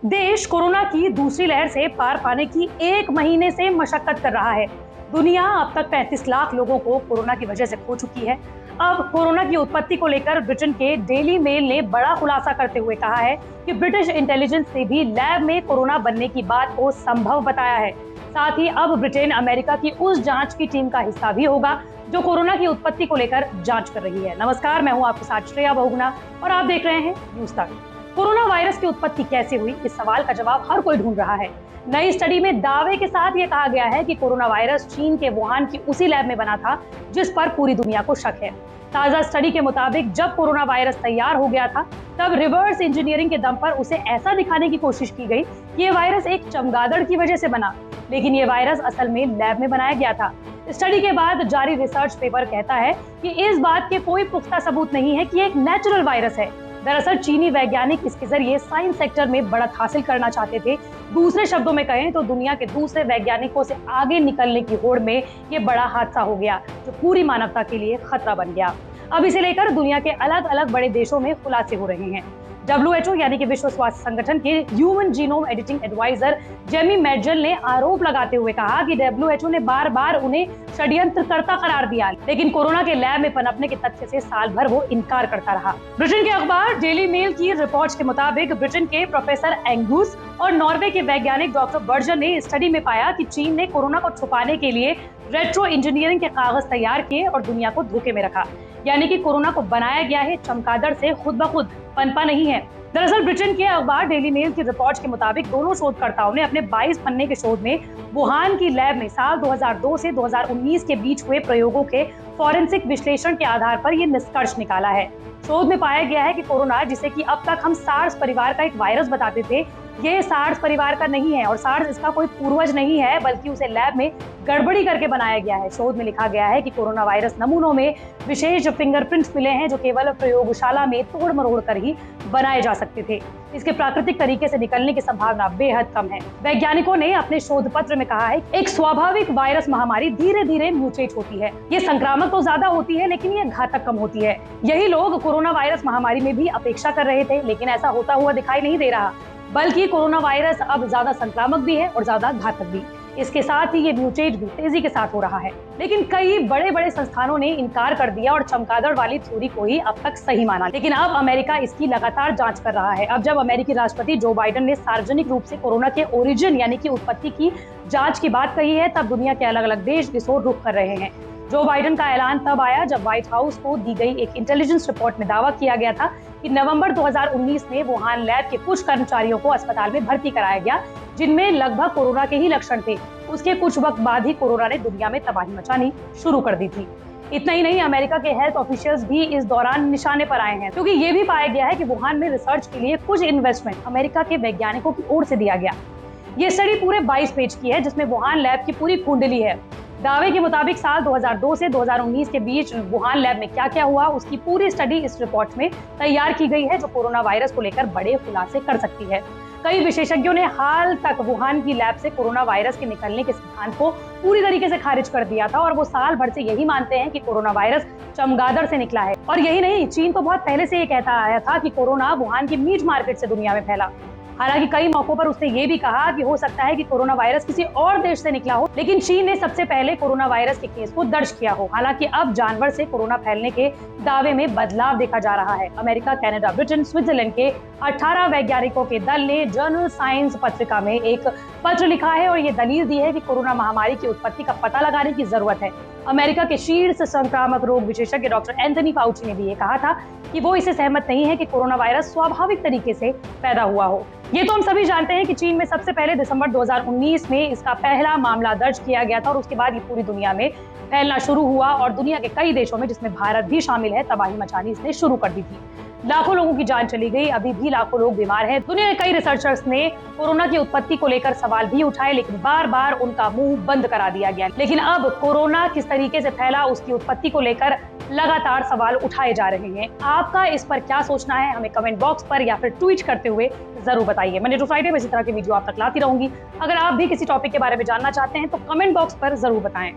देश कोरोना की दूसरी लहर से पार पाने की 1 महीने से मशक्कत कर रहा है। दुनिया अब तक 35 लाख लोगों को कोरोना की वजह से खो चुकी है। अब कोरोना की उत्पत्ति को लेकर ब्रिटेन के डेली मेल ने बड़ा खुलासा करते हुए कहा है कि ब्रिटिश इंटेलिजेंस ने भी लैब में कोरोना बनने की बात को संभव बताया है। साथ ही अब ब्रिटेन अमेरिका की उस जांच की टीम का हिस्सा भी होगा जो कोरोना की उत्पत्ति को लेकर जांच कर रही है। नमस्कार, मैं हूं आपके साथ श्रेया बहुगुणा और आप देख रहे हैं न्यूज तक। कोरोना वायरस की उत्पत्ति कैसे हुई, इस सवाल का जवाब हर कोई ढूंढ रहा है। नई स्टडी में दावे के साथ ये कहा गया है कि कोरोना वायरस चीन के वुहान की उसी लैब में बना था जिस पर पूरी दुनिया को शक है। ताजा स्टडी के मुताबिक जब कोरोना वायरस तैयार हो गया था तब रिवर्स इंजीनियरिंग के दम पर उसे ऐसा दिखाने की कोशिश की गई कि ये वायरस एक चमगादड़ की वजह से बना, लेकिन ये वायरस असल में लैब में बनाया गया था। स्टडी के बाद जारी रिसर्च पेपर कहता है कि इस बात के कोई पुख्ता सबूत नहीं है कि एक नेचुरल वायरस है। दरअसल चीनी वैज्ञानिक इसके जरिए साइंस सेक्टर में बढ़त हासिल करना चाहते थे। दूसरे शब्दों में कहें तो दुनिया के दूसरे वैज्ञानिकों से आगे निकलने की होड़ में ये बड़ा हादसा हो गया जो पूरी मानवता के लिए खतरा बन गया। अब इसे लेकर दुनिया के अलग अलग बड़े देशों में खुलासे हो रहे हैं। WHO यानी कि विश्व स्वास्थ्य संगठन के human genome editing adviser Jamie Metzl ने आरोप लगाते हुए कहा कि WHO ने बार बार उन्हें षड्यंत्रकर्ता करार दिया, लेकिन कोरोना के लैब में पनपने के तथ्य से साल भर वो इनकार करता रहा। ब्रिटेन के अखबार डेली मेल की रिपोर्ट के मुताबिक ब्रिटेन के प्रोफेसर एंगूस और नॉर्वे के वैज्ञानिक डॉक्टर बर्जर ने स्टडी में पाया कि चीन ने कोरोना को छुपाने के लिए रेट्रो इंजीनियरिंग के कागज तैयार किए और दुनिया को धोखे में रखा। यानी कि कोरोना को बनाया गया है चमगादड़ से, खुद ब खुद पनपा नहीं है। दरअसल ब्रिटेन के अखबार डेली मेल की रिपोर्ट के मुताबिक दोनों शोधकर्ताओं ने अपने 22 पन्ने के शोध में वुहान की लैब में साल 2002 से 2019 के बीच हुए प्रयोगों के फॉरेंसिक विश्लेषण के आधार पर यह निष्कर्ष निकाला है। शोध में पाया गया है कि कोरोना, जिसे कि अब तक हम सार्स परिवार का एक वायरस बताते थे, ये सार्स परिवार का नहीं है और सार्स इसका कोई पूर्वज नहीं है, बल्कि उसे लैब में गड़बड़ी करके बनाया गया है। शोध में लिखा गया है कि कोरोना वायरस नमूनों में विशेष फिंगरप्रिंट्स मिले हैं जो केवल प्रयोगशाला में तोड़ मरोड़ कर ही बनाए जा सकते थे। इसके प्राकृतिक तरीके से निकलने की संभावना बेहद कम है। वैज्ञानिकों ने अपने शोध पत्र में कहा है एक स्वाभाविक वायरस महामारी धीरे धीरे म्यूटेट होती है। ये संक्रामक तो ज्यादा होती है लेकिन ये घातक कम होती है। यही लोग कोरोना वायरस महामारी में भी अपेक्षा कर रहे थे, लेकिन ऐसा होता हुआ दिखाई नहीं दे रहा, बल्कि कोरोना वायरस अब ज्यादा संक्रामक भी है और ज्यादा घातक भी। इसके साथ ही ये म्यूटेट भी तेजी के साथ हो रहा है। लेकिन कई बड़े बड़े संस्थानों ने इनकार कर दिया और चमगादड़ वाली थ्योरी को ही अब तक सही माना। लेकिन अब अमेरिका इसकी लगातार जांच कर रहा है। अब जब अमेरिकी राष्ट्रपति जो बाइडेन ने सार्वजनिक रूप से कोरोना के ओरिजिन यानी कि उत्पत्ति की जांच की बात कही है, तब दुनिया के अलग अलग देश इस ओर रुख कर रहे हैं। जो बाइडेन का ऐलान तब आया जब व्हाइट हाउस को दी गई एक इंटेलिजेंस रिपोर्ट में दावा किया गया था कि नवंबर 2019 में वुहान लैब के कुछ कर्मचारियों को अस्पताल में भर्ती कराया गया जिनमें लगभग कोरोना के ही लक्षण थे। उसके कुछ वक्त बाद ही कोरोना ने दुनिया में तबाही मचानी शुरू कर दी थी। इतना ही नहीं, अमेरिका के हेल्थ ऑफिशियल्स भी इस दौरान निशाने पर आए हैं, क्योंकि ये भी पाया गया है कि वुहान में रिसर्च के लिए कुछ इन्वेस्टमेंट अमेरिका के वैज्ञानिकों की ओर से दिया गया। ये स्टडी पूरे 22 पेज की है जिसमें वुहान लैब की पूरी कुंडली है। दावे के मुताबिक साल 2002 से 2019 के बीच वुहान लैब में क्या क्या हुआ उसकी पूरी स्टडी इस रिपोर्ट में तैयार की गई है, जो कोरोना वायरस को लेकर बड़े खुलासे कर सकती है। कई विशेषज्ञों ने हाल तक वुहान की लैब से कोरोना वायरस के निकलने के सिद्धांत को पूरी तरीके से खारिज कर दिया था और वो साल भर से यही मानते हैं कि कोरोना वायरस चमगादड़ से निकला है। और यही नहीं, चीन तो बहुत पहले से ये कहता आया था कि कोरोना वुहान की मीट मार्केट से दुनिया में फैला। हालांकि कई मौकों पर उसने ये भी कहा कि हो सकता है कि कोरोना वायरस किसी और देश से निकला हो, लेकिन चीन ने सबसे पहले कोरोना वायरस के केस को दर्ज किया हो। हालांकि अब जानवर से कोरोना फैलने के दावे में बदलाव देखा जा रहा है। अमेरिका, कनाडा, ब्रिटेन, स्विट्जरलैंड के 18 वैज्ञानिकों के दल ने जर्नल साइंस पत्रिका में एक पत्र लिखा है और ये दलील दी है कि कोरोना महामारी की उत्पत्ति का पता लगाने की जरूरत है। अमेरिका के शीर्ष संक्रामक रोग विशेषज्ञ डॉक्टर एंथनी फाउची ने भी ये कहा था कि वो इससे सहमत नहीं है कि कोरोना वायरस स्वाभाविक तरीके से पैदा हुआ हो। ये तो हम सभी जानते हैं कि चीन में सबसे पहले दिसंबर 2019 में इसका पहला मामला दर्ज किया गया था और उसके बाद ये पूरी दुनिया में फैलना शुरू हुआ और दुनिया के कई देशों में, जिसमें भारत भी शामिल है, तबाही मचानी इसने शुरू कर दी थी। लाखों लोगों की जान चली गई, अभी भी लाखों लोग बीमार हैं। दुनिया के कई रिसर्चर्स ने कोरोना की उत्पत्ति को लेकर सवाल भी उठाए, लेकिन बार बार उनका मुंह बंद करा दिया गया। लेकिन अब कोरोना किस तरीके से फैला, उसकी उत्पत्ति को लेकर लगातार सवाल उठाए जा रहे हैं। आपका इस पर क्या सोचना है, हमें कमेंट बॉक्स पर या फिर ट्वीट करते हुए जरूर बताइए। मंडे टू फ्राइडे में इसी तरह की वीडियो आप तक लाती रहूंगी। अगर आप भी किसी टॉपिक के बारे में जानना चाहते हैं तो कमेंट बॉक्स पर जरूर बताएं।